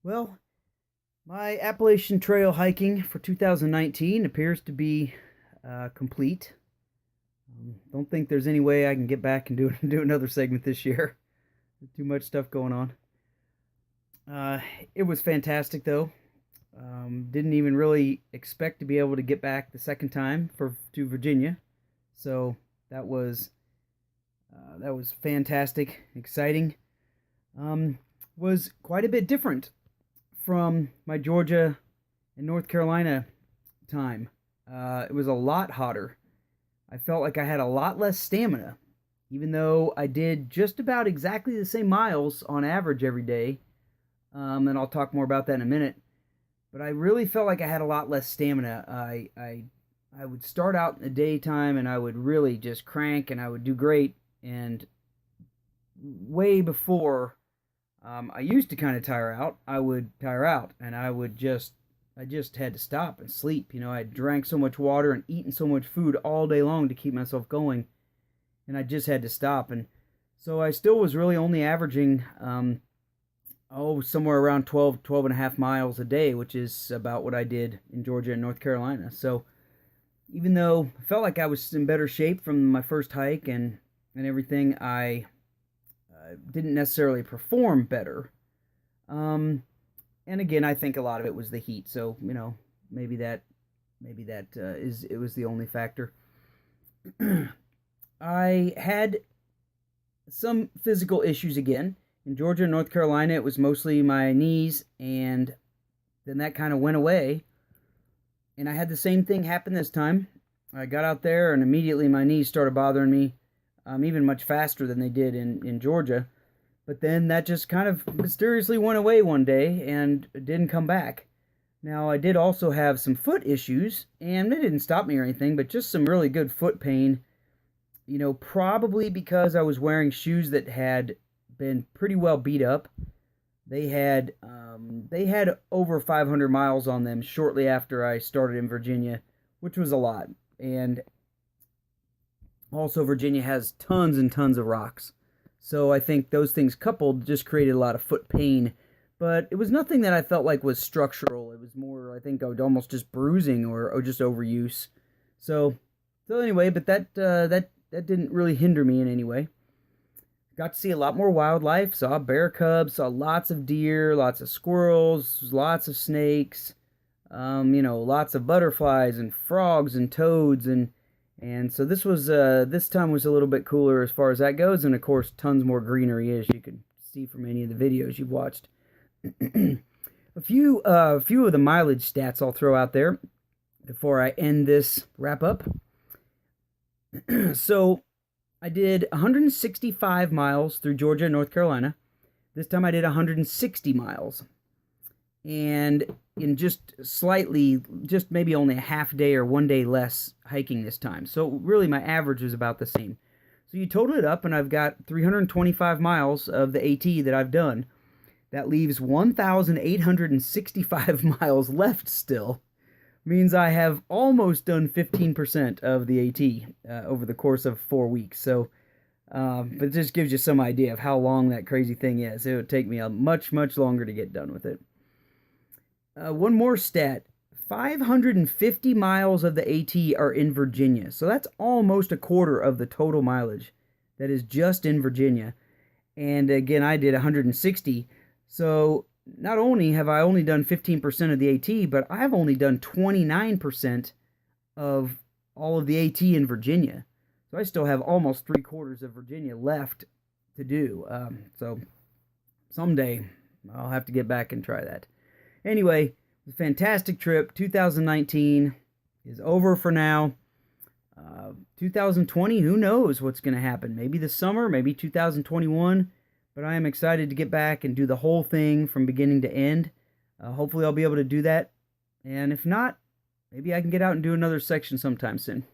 Well, my Appalachian Trail hiking for 2019 appears to be complete. Don't think there's any way I can get back and do another segment this year. Too much stuff going on. Uh, it was fantastic though. Didn't even really expect to be able to get back the second time to Virginia, so that was that was fantastic, exciting. Um, was quite a bit different from my Georgia and North Carolina time. It was a lot hotter. I felt like I had a lot less stamina, even though I did just about exactly the same miles on average every day. And I'll talk more about that in a minute. But I really felt like I had a lot less stamina. I would start out in the daytime and I would really just crank and I would do great. And way before I used to kind of tire out, I would tire out and I just had to stop and sleep. I drank so much water and eaten so much food all day long to keep myself going, and I just had to stop. And so I still was really only averaging, somewhere around 12 and a half miles a day, which is about what I did in Georgia and North Carolina. So even though I felt like I was in better shape from my first hike and everything, I didn't necessarily perform better. And again, I think a lot of it was the heat. So maybe that it was the only factor. I had some physical issues again in Georgia and North Carolina. It was mostly my knees, and then that kind of went away. And I had the same thing happen this time. I got out there, and immediately my knees started bothering me, even much faster than they did in Georgia. But then that just kind of mysteriously went away one day and didn't come back. Now, I did also have some foot issues, and they didn't stop me or anything, but just some really good foot pain. Probably because I was wearing shoes that had been pretty well beat up. They had over 500 miles on them shortly after I started in Virginia, which was a lot. And also, Virginia has tons and tons of rocks. So I think those things coupled just created a lot of foot pain. But it was nothing that I felt like was structural. It was more, I think, almost just bruising or just overuse. So anyway, but that didn't really hinder me in any way. Got to see a lot more wildlife. Saw bear cubs, saw lots of deer, lots of squirrels, lots of snakes, lots of butterflies and frogs and toads and so this time was a little bit cooler as far as that goes, and of course tons more greenery, as you can see from any of the videos you've watched. a few of the mileage stats I'll throw out there before I end this wrap up. So I did 165 miles through Georgia and North Carolina. This time I did 160 miles. And in just maybe only a half day or one day less hiking this time. So really my average was about the same. So you total it up and I've got 325 miles of the AT that I've done. That leaves 1,865 miles left still. Means I have almost done 15% of the AT over the course of 4 weeks. So, but it just gives you some idea of how long that crazy thing is. It would take me a much, much longer to get done with it. One more stat. 550 miles of the AT are in Virginia. So that's almost a quarter of the total mileage that is just in Virginia. And again, I did 160. So not only have I only done 15% of the AT, but I've only done 29% of all of the AT in Virginia. So I still have almost 3/4 of Virginia left to do. So someday I'll have to get back and try that. Anyway, it was a fantastic trip. 2019 is over for now. 2020, who knows what's going to happen? Maybe this summer, maybe 2021. But I am excited to get back and do the whole thing from beginning to end. Hopefully I'll be able to do that. And if not, maybe I can get out and do another section sometime soon.